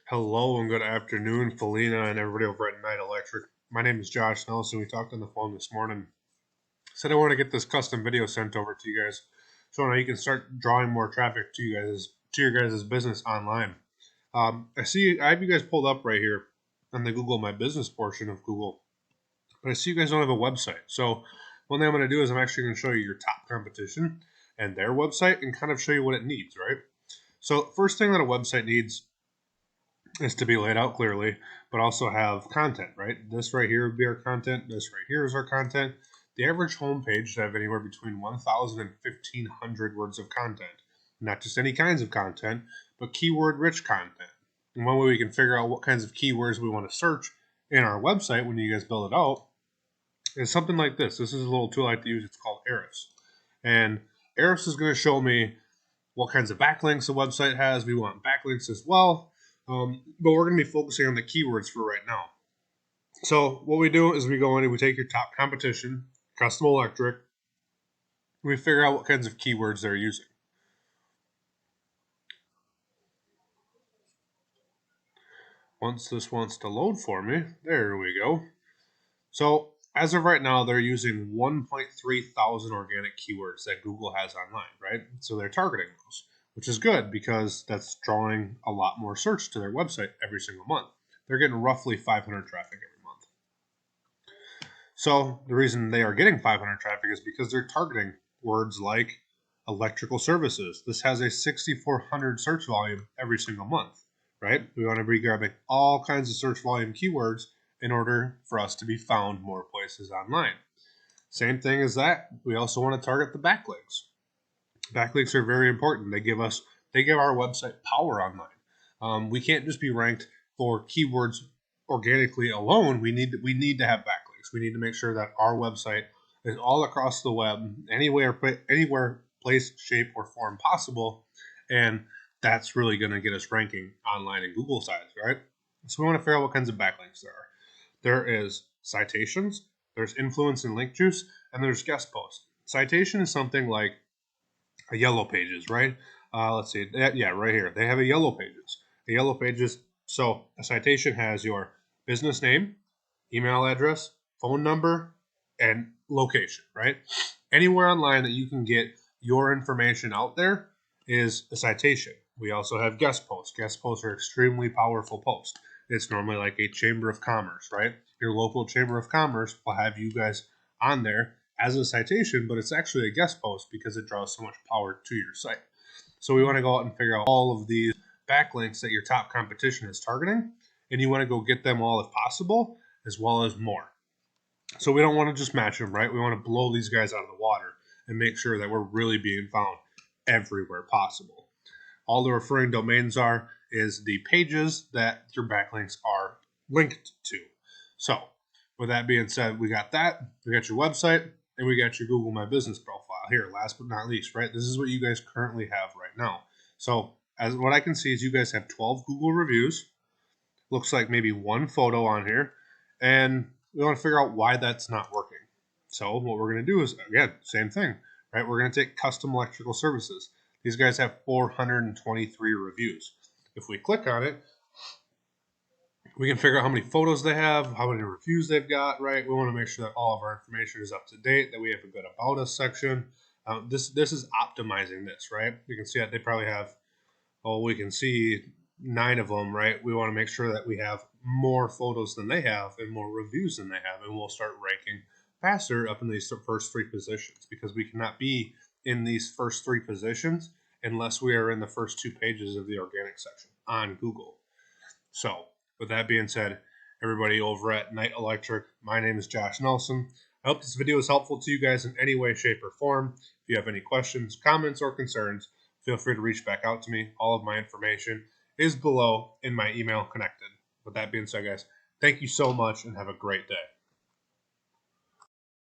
Hello and good afternoon, Felina and everybody over at Night Electric. My name is Josh Nelson. We talked on the phone this morning. Said I want to get this custom video sent over to you guys so now you can start drawing more traffic to your guys' business online. I have you guys pulled up right here on the Google My Business portion of Google, but I see you guys don't have a website. So one thing I'm going to do is I'm actually going to show you your top competition and their website and kind of show you what it needs, right? So first thing that a website needs is to be laid out clearly, but also have content, right? This right here would be our content. This right here is our content. The average homepage should have anywhere between 1,000 and 1,500 words of content. Not just any kinds of content, but keyword-rich content. And one way we can figure out what kinds of keywords we want to search in our website when you guys build it out is something like this. This is a little tool I like to use. It's called Ahrefs. And Ahrefs is going to show me what kinds of backlinks the website has. We want backlinks as well. But we're going to be focusing on the keywords for right now. So what we do is we go in and we take your top competition, Custom Electric, and we figure out what kinds of keywords they're using. Once this wants to load for me, there we go. So as of right now, they're using 1.3 thousand organic keywords that Google has online, right? So they're targeting those, which is good because that's drawing a lot more search to their website every single month. They're getting roughly 500 traffic every month. So the reason they are getting 500 traffic is because they're targeting words like electrical services. This has a 6,400 search volume every single month, right? We want to be grabbing all kinds of search volume keywords in order for us to be found more places online. Same thing as that, we also want to target the backlinks. Backlinks are very important. They give our website power online. We can't just be ranked for keywords organically alone. We need to have backlinks. We need to make sure that our website is all across the web, anywhere, place, shape, or form possible, and that's really going to get us ranking online in Google sites, right? So we want to figure out what kinds of backlinks there are. There is citations, there's influence and link juice, and there's guest posts. Citation is something like a yellow pages, right? Let's see. Yeah, right here. They have a yellow pages. A yellow pages. So a citation has your business name, email address, phone number, and location, right? Anywhere online that you can get your information out there is a citation. We also have guest posts. Guest posts are extremely powerful posts. It's normally like a chamber of commerce, right? Your local chamber of commerce will have you guys on there as a citation, but it's actually a guest post because it draws so much power to your site. So we want to go out and figure out all of these backlinks that your top competition is targeting, and you want to go get them all if possible, as well as more. So we don't want to just match them, right? We want to blow these guys out of the water and make sure that we're really being found everywhere possible. All the referring domains is the pages that your backlinks are linked to. So with that being said, we got that. We got your website, and we got your Google My Business profile here. Last but not least, right? This is what you guys currently have right now. So as what I can see is you guys have 12 Google reviews. Looks like maybe one photo on here, and we want to figure out why that's not working. So what we're going to do is, again, same thing, right? We're going to take custom electrical services. These guys have 423 reviews. If we click on it, we can figure out how many photos they have, how many reviews they've got, right? We want to make sure that all of our information is up to date, that we have a good About Us section. This is optimizing this, right? You can see that they probably have, we can see 9 of them, right? We want to make sure that we have more photos than they have and more reviews than they have, and we'll start ranking faster up in these first 3 positions because we cannot be in these first 3 positions unless we are in the first 2 pages of the organic section on Google. So with that being said, everybody over at Night Electric, my name is Josh Nelson. I hope this video is helpful to you guys in any way, shape, or form. If you have any questions, comments, or concerns, feel free to reach back out to me. All of my information is below in my email connected. With that being said, guys, thank you so much and have a great day.